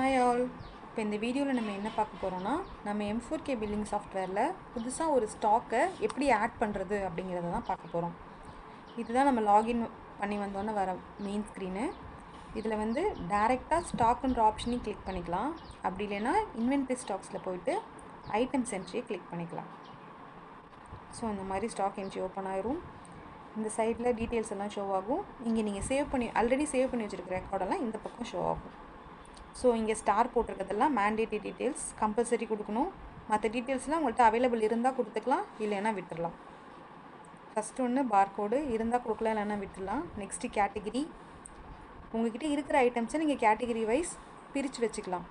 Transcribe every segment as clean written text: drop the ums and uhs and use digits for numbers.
Hi all. இப்போ இந்த வீடியோவில் நம்ம என்ன பார்க்க போகிறோன்னா, நம்ம M4K பில்லிங் சாஃப்ட்வேரில் புதுசாக ஒரு ஸ்டாக்கை எப்படி ஆட் பண்ணுறது அப்படிங்கிறத தான் பார்க்க போகிறோம். இதுதான் நம்ம லாகின் பண்ணி வந்தோன்னே வர மெயின் ஸ்க்ரீனு. இதில் வந்து டைரெக்டாக ஸ்டாக்குன்ற ஆப்ஷனையும் கிளிக் பண்ணிக்கலாம். அப்படி இல்லைன்னா இன்வென்ட்ரி ஸ்டாக்ஸில் போயிட்டு ஐட்டம்ஸ் என்ட்ரியை கிளிக் பண்ணிக்கலாம். ஸோ இந்த மாதிரி ஸ்டாக் என்ட்ரி ஓப்பன் ஆயிரும். இந்த சைடில் டீட்டெயில்ஸ் எல்லாம் ஷோ ஆகும். இங்கே நீங்கள் ஆல்ரெடி சேவ் பண்ணி வச்சுருக்கிற ரெக்கார்டெல்லாம் இந்த பக்கம் ஷோ ஆகும். ஸோ இங்கே ஸ்டார் போட்டிருக்கிறதெல்லாம் மேண்டேட்டரி டீட்டெயில்ஸ் கம்பல்சரி கொடுக்கணும். மற்ற டீட்டெயில்ஸ்லாம் உங்கள்கிட்ட அவைலபிள் இருந்தால் கொடுத்துக்கலாம், இல்லைன்னா விட்டுடலாம். ஃபஸ்ட்டு ஒன்று பார்கோடு இருந்தால் கொடுக்கலாம், இல்லைன்னா விட்டுடலாம். Next category. உங்கள்கிட்ட இருக்கிற ஐட்டம்ஸை நீங்கள் கேட்டகிரி வைஸ் பிரித்து வச்சுக்கலாம்.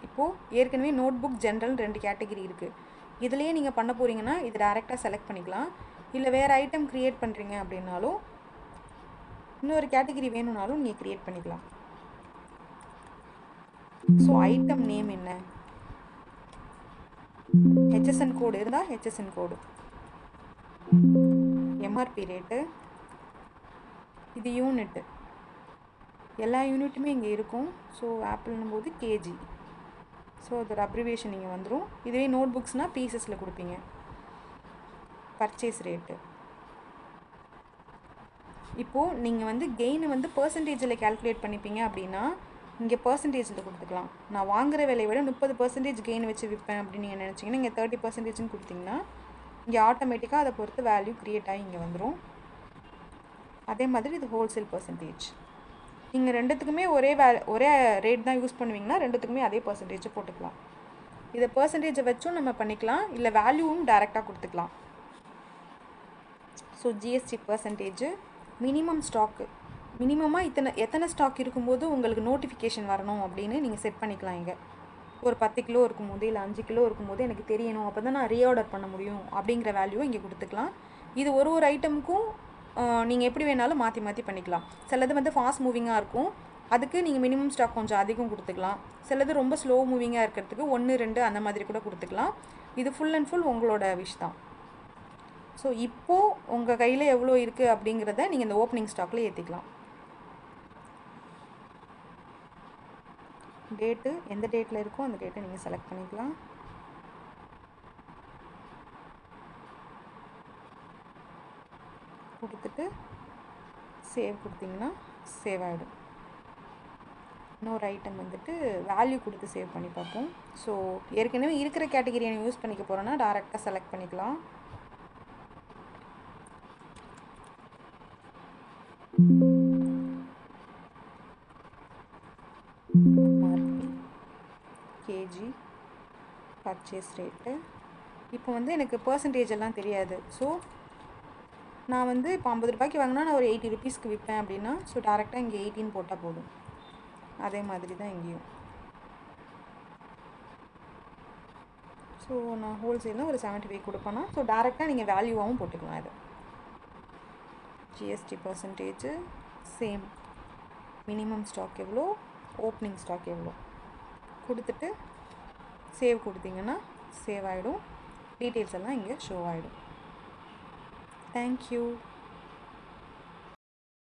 இப்போது ஏற்கனவே நோட் புக் ஜென்ரல் 2 கேட்டகிரி இருக்குது. இதுலேயே நீங்கள் பண்ண போகிறீங்கன்னா இது டேரெக்டாக செலக்ட் பண்ணிக்கலாம். இல்லை வேறு ஐட்டம் க்ரியேட் பண்ணுறீங்க அப்படின்னாலும் இன்னொரு கேட்டகிரி வேணும்னாலும் நீங்கள் க்ரியேட் பண்ணிக்கலாம். ஸோ ஐட்டம் நேம் என்ன, HSN கோடு இருந்தால் HSN கோடு, MRP ரேட்டு, இது யூனிட்டு, எல்லா யூனிட்டுமே இங்கே இருக்கும். ஸோ ஆப்பிள்னும் போது கேஜி. ஸோ அதோட அப்ரிவேஷன் இங்கே வந்துடும். இதுவே நோட் புக்ஸ்னால் பீசஸில் கொடுப்பீங்க. Purchase rate. இப்போது நீங்கள் வந்து கெயினை வந்து பர்சன்டேஜில் கால்குலேட் பண்ணிப்பீங்க அப்படின்னா இங்கே பர்சன்டேஜில் கொடுத்துக்கலாம். நான் வாங்குகிற விலையை விட 30% கெயின் வச்சு விற்பேன் அப்படின்னு நீங்கள் நினச்சிங்கன்னா இங்கே 30%ன்னு கொடுத்தீங்கன்னா இங்கே ஆட்டோமேட்டிக்காக அதை பொறுத்து வேல்யூ க்ரியேட் ஆகி இங்கே வந்துடும். அதே மாதிரி இது ஹோல்சேல் பர்சன்டேஜ். நீங்கள் ரெண்டுத்துக்குமே ஒரே ரேட் தான் யூஸ் பண்ணுவீங்கன்னா ரெண்டுத்துக்குமே அதே பர்சன்டேஜை போட்டுக்கலாம். இதை பர்சன்டேஜை வச்சும் நம்ம பண்ணிக்கலாம், இல்லை வேல்யூவும் டைரெக்டாக கொடுத்துக்கலாம். So GST percentage, minimum stock, மினிமமாக எத்தனை ஸ்டாக் இருக்கும்போது உங்களுக்கு நோட்டிஃபிகேஷன் வரணும் அப்படின்னு நீங்கள் செட் பண்ணிக்கலாம். இங்கே ஒரு 10 கிலோ இருக்கும்போது இல்லை 5 கிலோ இருக்கும்போது எனக்கு தெரியணும், அப்போ தான் நான் ரீஆர்டர் பண்ண முடியும் அப்படிங்கிற வேல்யூவை இங்கே கொடுத்துக்கலாம். இது ஒரு ஐட்டமுக்கும் நீங்கள் எப்படி வேணாலும் மாற்றி மாற்றி பண்ணிக்கலாம். சிலது வந்து ஃபாஸ்ட் மூவிங்காக இருக்கும், அதுக்கு நீங்கள் மினிமம் ஸ்டாக் கொஞ்சம் அதிகம் கொடுத்துக்கலாம். சிலது ரொம்ப ஸ்லோ மூவிங்காக இருக்கிறதுக்கு 1, 2 அந்த மாதிரி கூட கொடுத்துக்கலாம். இது ஃபுல் அண்ட் ஃபுல் உங்களோட விஷ் தான். ஸோ இப்போது உங்கள் கையில் எவ்வளோ இருக்குது அப்படிங்கிறத நீங்கள் இந்த ஓப்பனிங் ஸ்டாக்கில் ஏற்றிக்கலாம். டேட்டு எந்த டேட்டில் இருக்கோ அந்த டேட்டை நீங்கள் செலக்ட் பண்ணிக்கலாம். கொடுத்துட்டு சேவ் கொடுத்தீங்கன்னா சேவ் ஆகிடும். இன்னொரு ஐட்டம் வந்துட்டு வேல்யூ கொடுத்து சேவ் பண்ணி பார்ப்போம். ஸோ ஏற்கனவே இருக்கிற கேட்டகிரியை யூஸ் பண்ணிக்க போகிறோன்னா டேரெக்டாக செலக்ட் பண்ணிக்கலாம். KG, purchase rate. இப்போ வந்து எனக்கு பர்சன்டேஜ் எல்லாம் தெரியாது. ஸோ நான் வந்து இப்போ 50 ரூபாய்க்கு வாங்கினா நான் ஒரு 80 ருபீஸ்க்கு விற்பேன் அப்படின்னா ஸோ டேரெக்டாக இங்கே 18 போட்டால் போதும். அதே மாதிரி தான் இங்கேயும். ஸோ நான் ஹோல்சேலில் ஒரு 75 கொடுப்பேன்னா ஸோ டேரெக்டாக நீங்கள் வேல்யூவாகவும் போட்டுக்கலாம். இது GST percentage same, minimum stock எவ்வளோ, ஓப்பனிங் ஸ்டாக் எவ்வளோ கொடுத்துட்டு சேவ் கொடுத்தீங்கன்னா சேவ் ஆகிடும். டீட்டெயில்ஸ் எல்லாம் இங்கே ஷோ ஆகிடும். தேங்க்யூ.